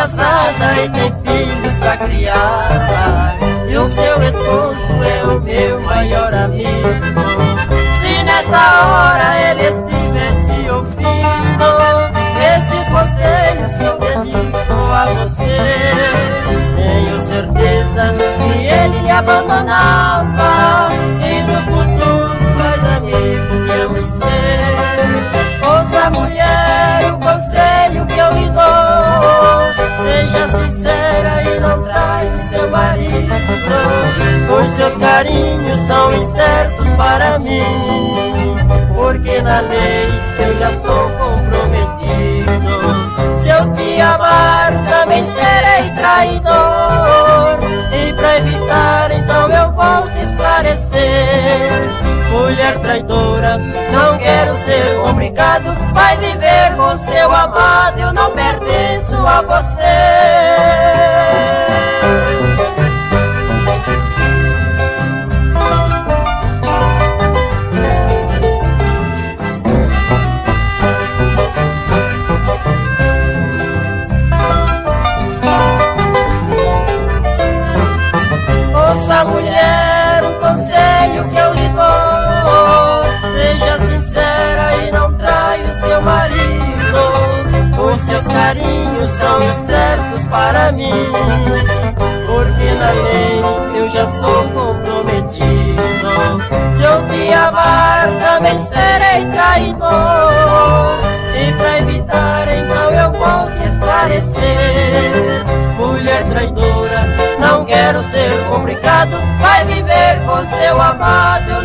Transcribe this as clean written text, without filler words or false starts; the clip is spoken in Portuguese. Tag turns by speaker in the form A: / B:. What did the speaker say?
A: casada e tem filhos pra criar, e o seu esposo é o meu maior amigo. Se nesta hora ele estivesse ouvindo esses conselhos que eu dedico a você, tenho certeza que ele lhe abandonava e no futuro nós amigos íamos ser. Ouça, mulher, o conselho que eu lhe dou: seja sincera e não traia o seu marido. Os seus carinhos são incertos para mim, porque na lei eu já sou comprometido. Se eu te amar, também serei traidor, e pra evitar então eu vou te esclarecer. Mulher traidora, não quero ser obrigado, vai viver com seu amado, eu não pertenço a você. Ouça, mulher, o conselho que eu lhe dou: seja sincera e não traia o seu marido. Os seus carinhos são incertos para mim, porque na lei eu já sou comprometido. Se eu te amar, também serei traidor, e pra evitar então eu vou te esclarecer. Mulher traidora, não quero ser obrigado, vai viver com seu amado.